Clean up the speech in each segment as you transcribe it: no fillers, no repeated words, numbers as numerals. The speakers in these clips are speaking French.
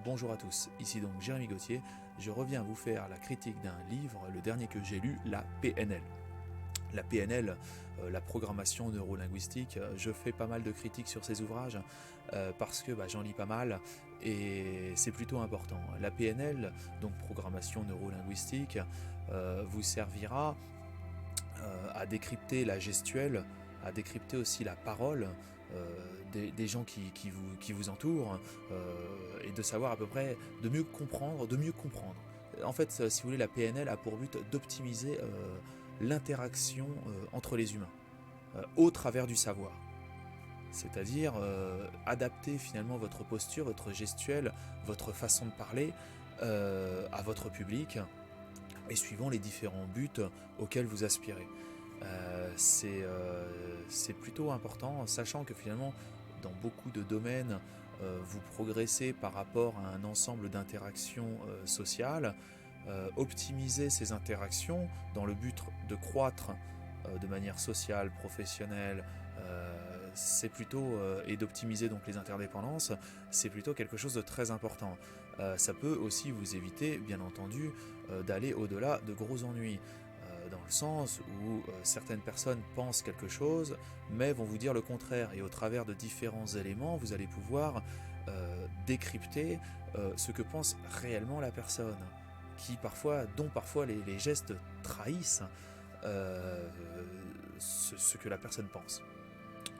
Bonjour à tous, ici donc Jérémy Gauthier, je reviens vous faire la critique d'un livre, le dernier que j'ai lu, la PNL. La PNL, la programmation neurolinguistique, je fais pas mal de critiques sur ces ouvrages parce que j'en lis pas mal et c'est plutôt important. La PNL, donc programmation neurolinguistique, vous servira à décrypter la gestuelle, à décrypter aussi la parole des gens qui vous entourent et de savoir à peu près, de mieux comprendre, En fait, si vous voulez, la PNL a pour but d'optimiser l'interaction entre les humains au travers du savoir. C'est-à-dire adapter finalement votre posture, votre gestuelle, votre façon de parler à votre public et suivant les différents buts auxquels vous aspirez. C'est plutôt important, sachant que finalement, dans beaucoup de domaines, vous progressez par rapport à un ensemble d'interactions sociales. Optimiser ces interactions dans le but de croître de manière sociale, professionnelle, c'est plutôt et d'optimiser donc les interdépendances, c'est plutôt quelque chose de très important. Ça peut aussi vous éviter, bien entendu, d'aller au-delà de gros ennuis dans le sens où certaines personnes pensent quelque chose mais vont vous dire le contraire et au travers de différents éléments vous allez pouvoir décrypter ce que pense réellement la personne dont parfois les gestes trahissent ce que la personne pense.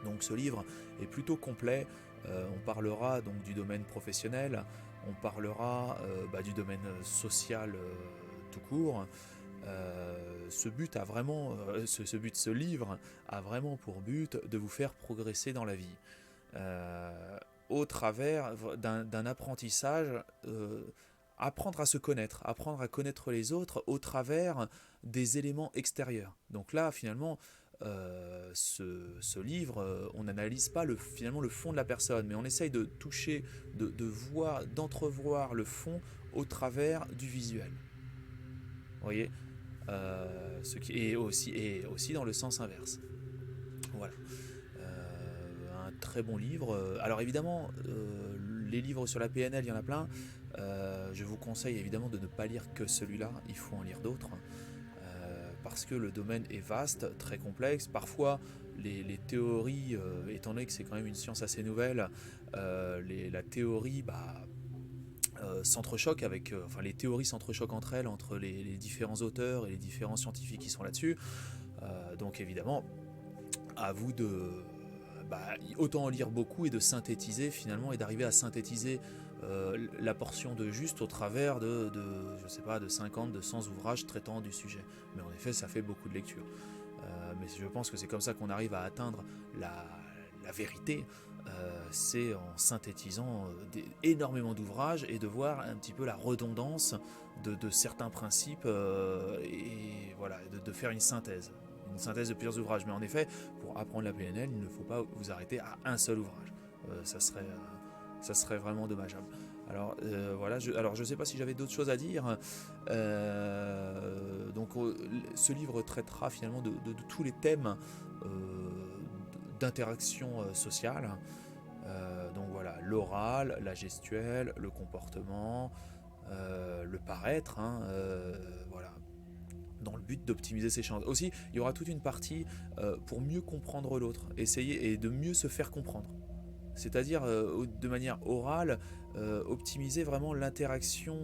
Donc ce livre est plutôt complet. On parlera donc du domaine professionnel, on parlera du domaine social tout court. Ce livre a vraiment pour but de vous faire progresser dans la vie au travers d'un apprentissage. Apprendre à se connaître, apprendre à connaître les autres au travers des éléments extérieurs. Donc là, finalement, ce livre, on n'analyse pas finalement le fond de la personne, mais on essaye de toucher, de voir, d'entrevoir le fond au travers du visuel. Vous voyez ce qui est aussi dans le sens inverse. Voilà. Un très bon livre. Alors évidemment, les livres sur la PNL, il y en a plein. Je vous conseille évidemment de ne pas lire que celui-là, il faut en lire d'autres. Parce que le domaine est vaste, très complexe. Parfois, les théories, étant donné que c'est quand même une science assez nouvelle, la théorie s'entrechoque les théories s'entrechoquent entre elles, entre les différents auteurs et les différents scientifiques qui sont là-dessus. Donc évidemment, à vous de autant en lire beaucoup et de synthétiser finalement et d'arriver à synthétiser la portion de juste au travers je sais pas, de 50, de 100 ouvrages traitant du sujet. Mais en effet, ça fait beaucoup de lecture. Mais je pense que c'est comme ça qu'on arrive à atteindre la vérité. C'est en synthétisant énormément d'ouvrages et de voir un petit peu la redondance de certains principes et voilà, de faire une synthèse de plusieurs ouvrages. Mais en effet, pour apprendre la PNL, il ne faut pas vous arrêter à un seul ouvrage. Ça serait vraiment dommageable. Alors voilà, je ne sais pas si j'avais d'autres choses à dire. Ce livre traitera finalement de tous les thèmes d'interaction sociale. Donc voilà, l'oral, la gestuelle, le comportement, le paraître, voilà, dans le but d'optimiser ses chances. Aussi, il y aura toute une partie pour mieux comprendre l'autre, essayer et de mieux se faire comprendre. C'est-à-dire de manière orale, optimiser vraiment l'interaction